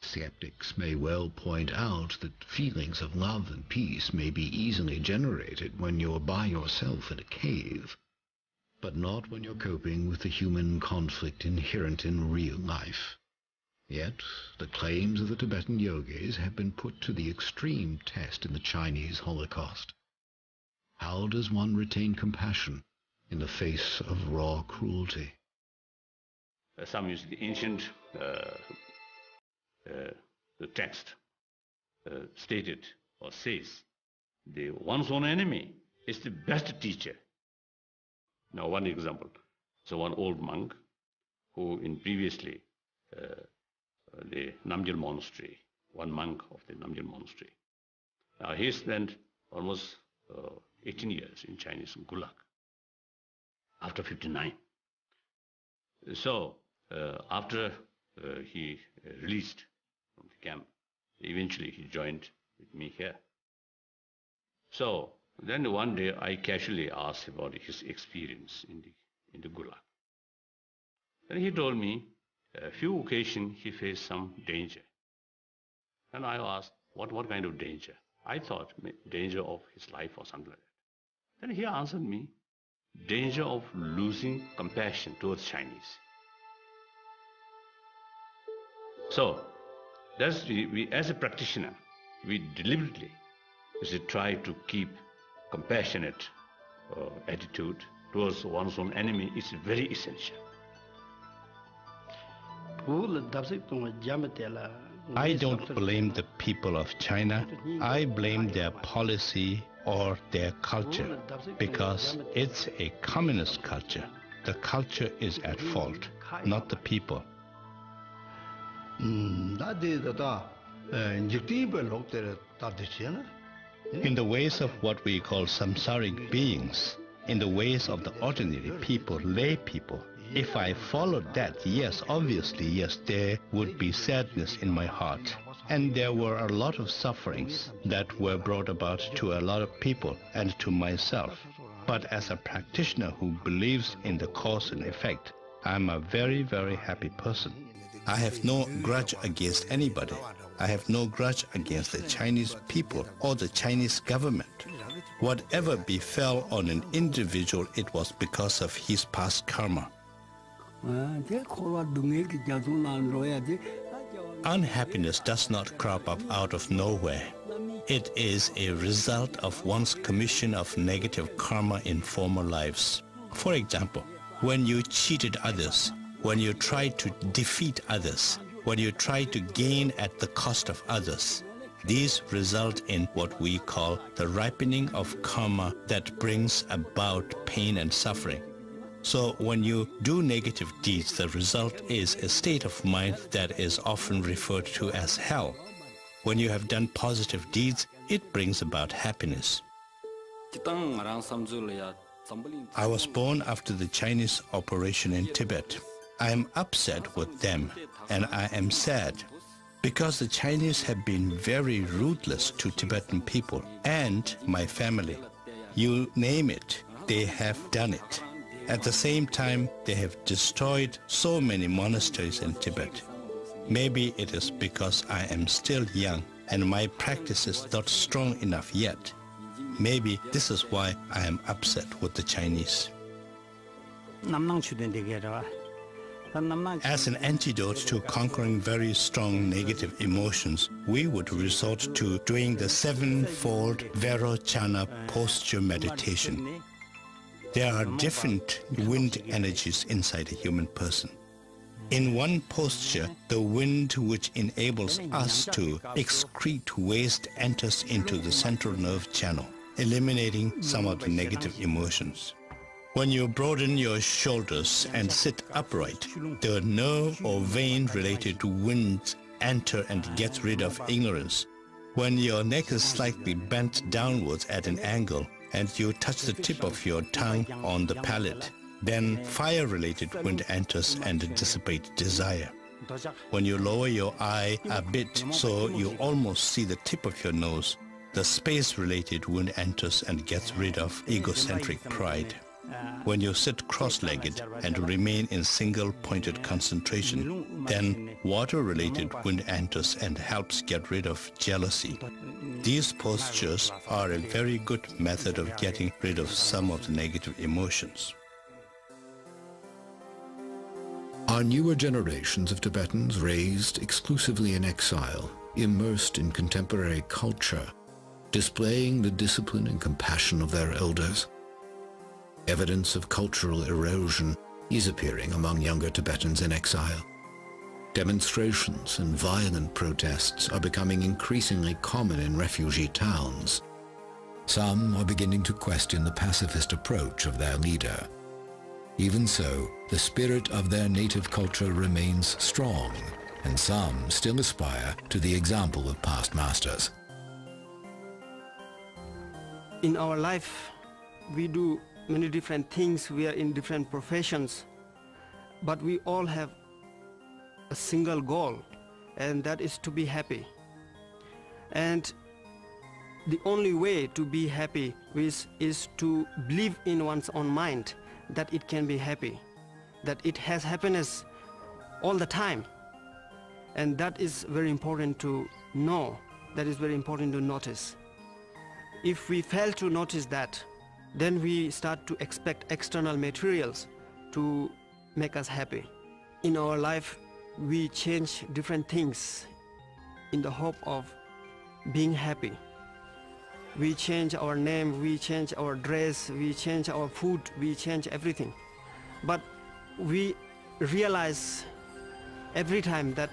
Skeptics may well point out that feelings of love and peace may be easily generated when you're by yourself in a cave, but not when you're coping with the human conflict inherent in real life. Yet, the claims of the Tibetan yogis have been put to the extreme test in the Chinese Holocaust. How does one retain compassion in the face of raw cruelty? Some use the ancient the text stated or says, one's own enemy is the best teacher. Now, one example. So one old monk who in previously the Namgyal monastery, one monk of the Namgyal monastery. Now he spent almost 18 years in Chinese Gulag after 59. So after he released from the camp, eventually he joined with me here. So then one day I casually asked about his experience in the Gulag. Then he told me a few occasions he faced some danger. And I asked, what kind of danger? I thought danger of his life or something like that. Then he answered me, danger of losing compassion towards Chinese. So, that's we as a practitioner, we deliberately try to keep compassionate attitude towards one's own enemy is very essential. I don't blame the people of China. I blame their policy or their culture, because it's a communist culture. The culture is at fault, not the people. In the ways of what we call samsaric beings, in the ways of the ordinary people, lay people, if I followed that, yes, obviously, yes, there would be sadness in my heart. And there were a lot of sufferings that were brought about to a lot of people and to myself. But as a practitioner who believes in the cause and effect, I'm a very, very happy person. I have no grudge against anybody. I have no grudge against the Chinese people or the Chinese government. Whatever befell on an individual, it was because of his past karma. Unhappiness does not crop up out of nowhere. It is a result of one's commission of negative karma in former lives. For example, when you cheated others, when you tried to defeat others, when you tried to gain at the cost of others, these result in what we call the ripening of karma that brings about pain and suffering. So when you do negative deeds, the result is a state of mind that is often referred to as hell. When you have done positive deeds, it brings about happiness. I was born after the Chinese operation in Tibet. I am upset with them, and I am sad because the Chinese have been very ruthless to Tibetan people and my family. You name it, they have done it. At the same time, they have destroyed so many monasteries in Tibet. Maybe it is because I am still young and my practice is not strong enough yet. Maybe this is why I am upset with the Chinese. As an antidote to conquering very strong negative emotions, we would resort to doing the sevenfold Vairocana posture meditation. There are different wind energies inside a human person. In one posture, the wind which enables us to excrete waste enters into the central nerve channel, eliminating some of the negative emotions. When you broaden your shoulders and sit upright, the nerve or vein-related winds enter and get rid of ignorance. When your neck is slightly bent downwards at an angle and you touch the tip of your tongue on the palate, then fire-related wind enters and dissipates desire. When you lower your eye a bit so you almost see the tip of your nose, the space-related wind enters and gets rid of egocentric pride. When you sit cross-legged and remain in single-pointed concentration, then water-related wind enters and helps get rid of jealousy. These postures are a very good method of getting rid of some of the negative emotions. Are newer generations of Tibetans raised exclusively in exile, immersed in contemporary culture, displaying the discipline and compassion of their elders? Evidence of cultural erosion is appearing among younger Tibetans in exile. Demonstrations and violent protests are becoming increasingly common in refugee towns. Some are beginning to question the pacifist approach of their leader. Even so, the spirit of their native culture remains strong, and some still aspire to the example of past masters. In our life, we do many different things, we are in different professions, but we all have a single goal, and that is to be happy. And the only way to be happy is to believe in one's own mind that it can be happy, that it has happiness all the time. And that is very important to know, that is very important to notice. If we fail to notice that, then we start to expect external materials to make us happy. In our life, we change different things in the hope of being happy. We change our name, we change our dress, we change our food, we change everything. But we realize every time that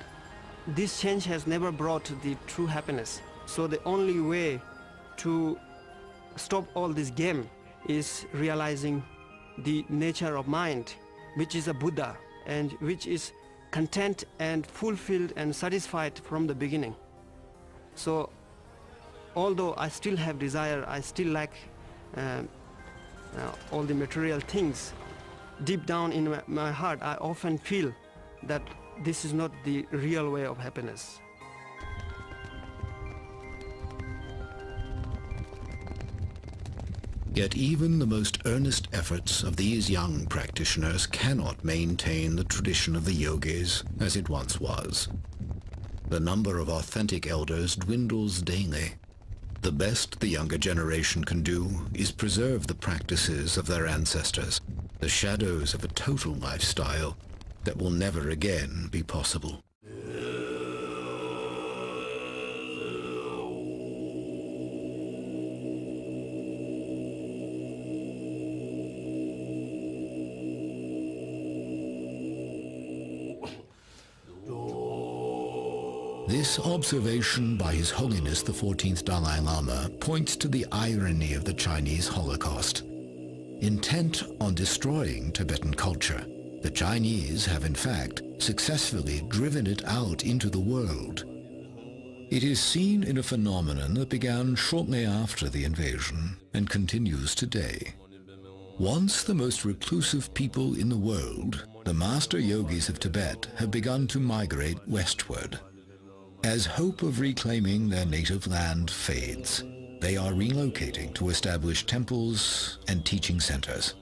this change has never brought the true happiness. So the only way to stop all this game is realizing the nature of mind, which is a Buddha, and which is content and fulfilled and satisfied from the beginning. So although I still have desire, I still like all the material things, deep down in my heart I often feel that this is not the real way of happiness. Yet even the most earnest efforts of these young practitioners cannot maintain the tradition of the yogis as it once was. The number of authentic elders dwindles daily. The best the younger generation can do is preserve the practices of their ancestors, the shadows of a total lifestyle that will never again be possible. This observation by His Holiness the 14th Dalai Lama points to the irony of the Chinese Holocaust. Intent on destroying Tibetan culture, the Chinese have in fact successfully driven it out into the world. It is seen in a phenomenon that began shortly after the invasion and continues today. Once the most reclusive people in the world, the master yogis of Tibet have begun to migrate westward. As hope of reclaiming their native land fades, they are relocating to establish temples and teaching centers.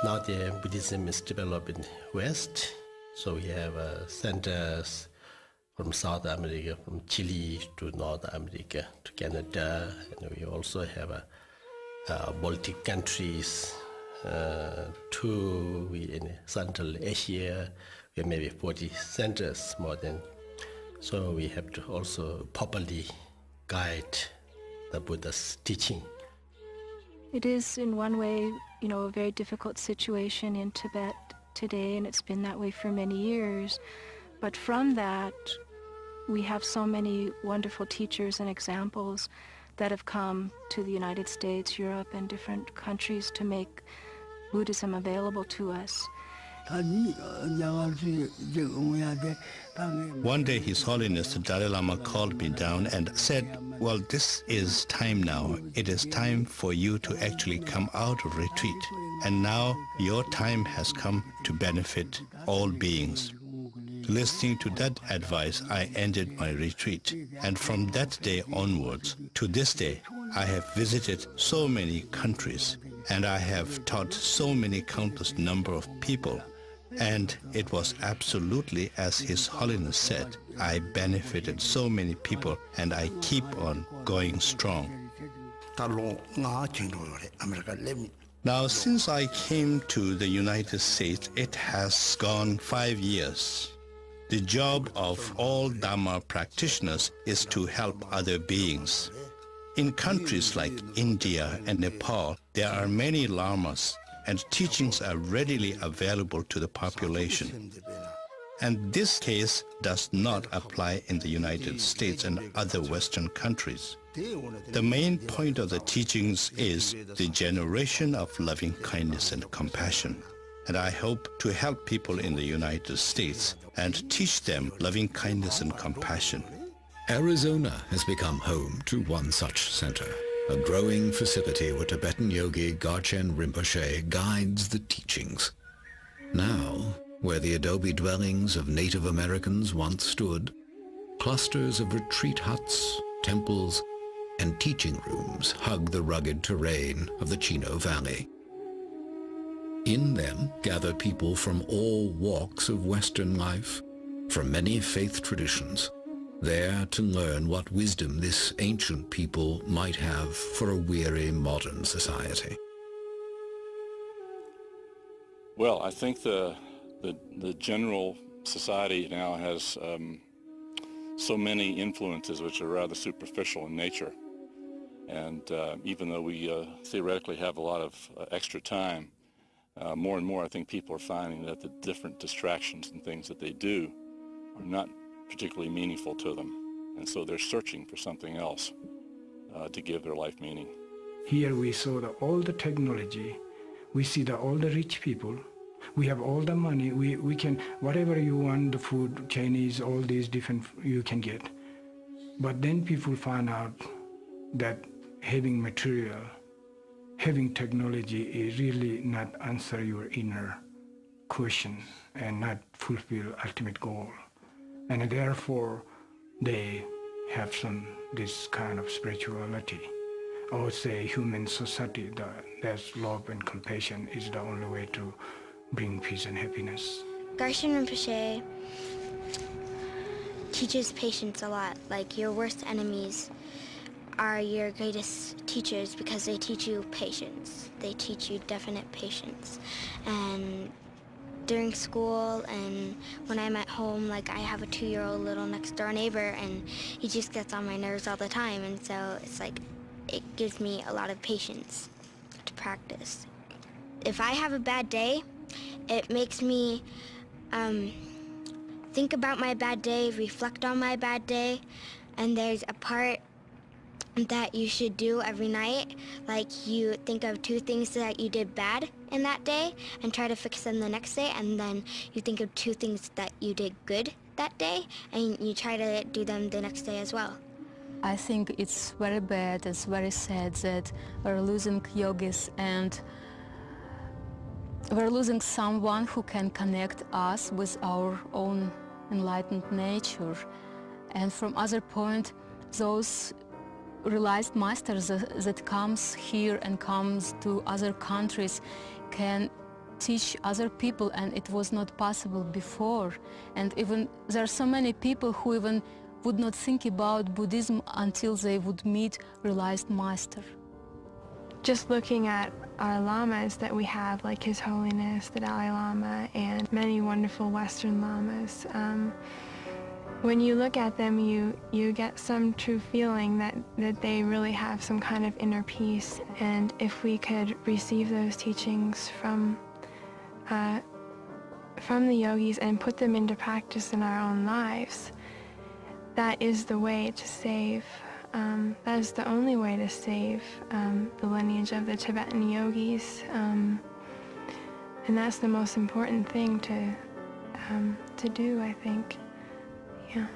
Now the Buddhism is developing west, so we have centers from South America, from Chile to North America to Canada, and we also have Baltic countries, in Central Asia. We have maybe 40 centers more than. So we have to also properly guide the Buddha's teaching. It is in one way, a very difficult situation in Tibet today, and it's been that way for many years. But from that, we have so many wonderful teachers and examples that have come to the United States, Europe, and different countries to make Buddhism available to us. One day His Holiness the Dalai Lama called me down and said, well, this is time now. It is time for you to actually come out of retreat. And now your time has come to benefit all beings. Listening to that advice, I ended my retreat. And from that day onwards, to this day, I have visited so many countries, and I have taught so many countless number of people. And it was absolutely as His Holiness said. I benefited so many people, and I keep on going strong. Now, since I came to the United States, it has gone 5 years. The job of all Dharma practitioners is to help other beings. In countries like India and Nepal, there are many lamas, and teachings are readily available to the population. And this case does not apply in the United States and other Western countries. The main point of the teachings is the generation of loving kindness and compassion. And I hope to help people in the United States and teach them loving kindness and compassion. Arizona has become home to one such center, a growing facility where Tibetan yogi Garchen Rinpoche guides the teachings. Now, where the adobe dwellings of Native Americans once stood, clusters of retreat huts, temples, and teaching rooms hug the rugged terrain of the Chino Valley. In them gather people from all walks of Western life, from many faith traditions, there to learn what wisdom this ancient people might have for a weary modern society. Well, I think the general society now has so many influences which are rather superficial in nature. And even though we theoretically have a lot of extra time, more and more I think people are finding that the different distractions and things that they do are not particularly meaningful to them. And so they're searching for something else to give their life meaning. Here we saw all the technology. We see all the rich people. We have all the money. We can, whatever you want, the food, Chinese, all these different, you can get. But then people find out that having material, having technology is really not answer your inner question and not fulfill ultimate goal. And therefore, they have this kind of spirituality. I would say human society, there's love and compassion is the only way to bring peace and happiness. Garshin Rinpoche teaches patience a lot. Like, your worst enemies are your greatest teachers because they teach you patience. They teach you definite patience. And during school and when I'm at home, like, I have a 2-year-old little next door neighbor and he just gets on my nerves all the time, and so it's like it gives me a lot of patience to practice. If I have a bad day, it makes me think about my bad day, reflect on my bad day, and there's a part that you should do every night. Like, you think of 2 things that you did bad in that day and try to fix them the next day, and then you think of 2 things that you did good that day and you try to do them the next day as well. I think it's very bad, it's very sad that we're losing yogis and we're losing someone who can connect us with our own enlightened nature. And from other point, those realized masters that comes here and comes to other countries can teach other people, and it was not possible before. And even there are so many people who even would not think about Buddhism until they would meet realized master. Just looking at our lamas that we have, like His Holiness the Dalai Lama and many wonderful Western lamas, when you look at them, you get some true feeling that they really have some kind of inner peace. And if we could receive those teachings from the yogis and put them into practice in our own lives, that is the way to save. That is the only way to save the lineage of the Tibetan yogis, and that's the most important thing to do, I think. Yeah.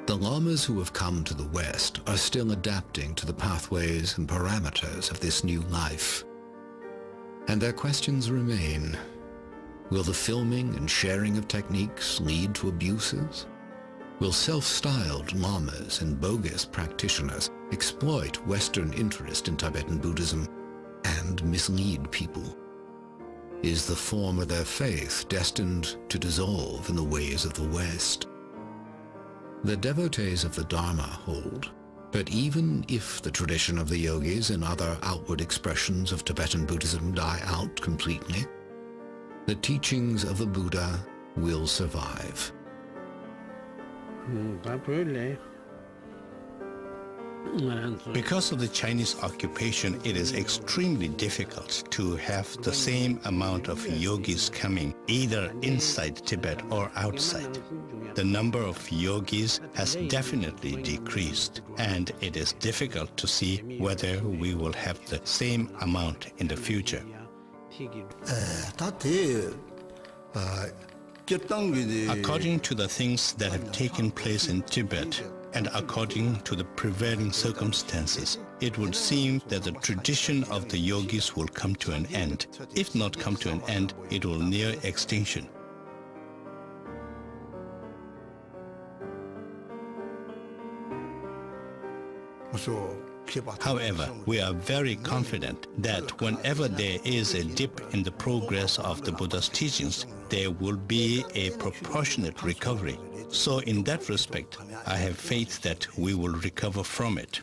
The lamas who have come to the West are still adapting to the pathways and parameters of this new life. And their questions remain. Will the filming and sharing of techniques lead to abuses? Will self-styled lamas and bogus practitioners exploit Western interest in Tibetan Buddhism and mislead people? Is the form of their faith destined to dissolve in the ways of the West? The devotees of the Dharma hold that even if the tradition of the yogis and other outward expressions of Tibetan Buddhism die out completely, the teachings of the Buddha will survive. Because of the Chinese occupation, it is extremely difficult to have the same amount of yogis coming, either inside Tibet or outside. The number of yogis has definitely decreased, and it is difficult to see whether we will have the same amount in the future. According to the things that have taken place in Tibet, and according to the prevailing circumstances, it would seem that the tradition of the yogis will come to an end. If not come to an end, it will near extinction. However, we are very confident that whenever there is a dip in the progress of the Buddha's teachings, there will be a proportionate recovery. So in that respect, I have faith that we will recover from it.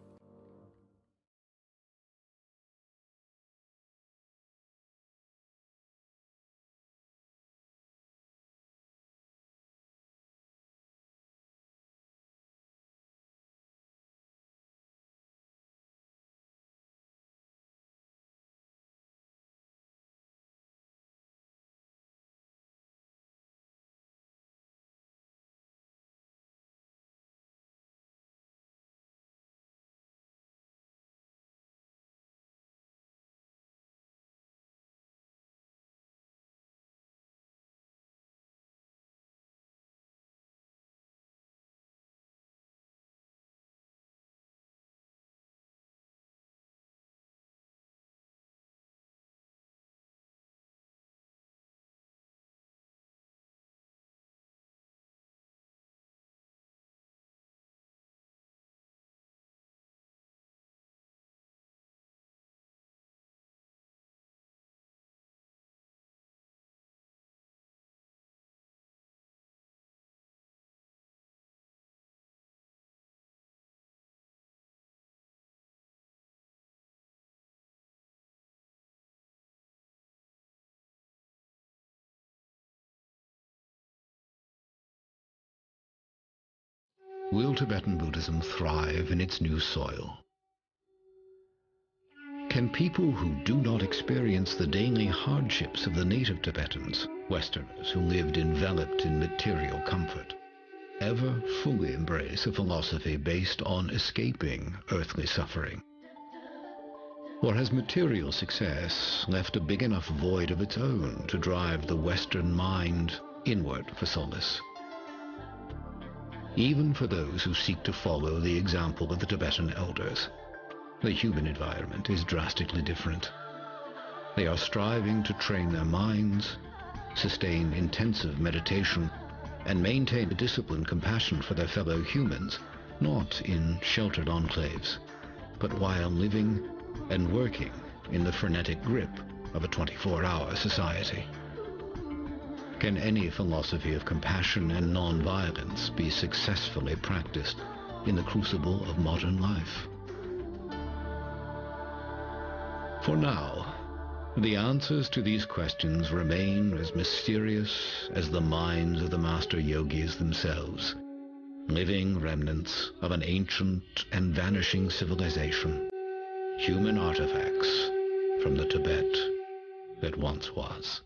will Tibetan Buddhism thrive in its new soil? Can people who do not experience the daily hardships of the native Tibetans, Westerners who lived enveloped in material comfort, ever fully embrace a philosophy based on escaping earthly suffering? Or has material success left a big enough void of its own to drive the Western mind inward for solace? Even for those who seek to follow the example of the Tibetan elders, the human environment is drastically different. They are striving to train their minds, sustain intensive meditation, and maintain a disciplined compassion for their fellow humans, not in sheltered enclaves, but while living and working in the frenetic grip of a 24-hour society. Can any philosophy of compassion and non-violence be successfully practiced in the crucible of modern life? For now, the answers to these questions remain as mysterious as the minds of the master yogis themselves, living remnants of an ancient and vanishing civilization, human artifacts from the Tibet that once was.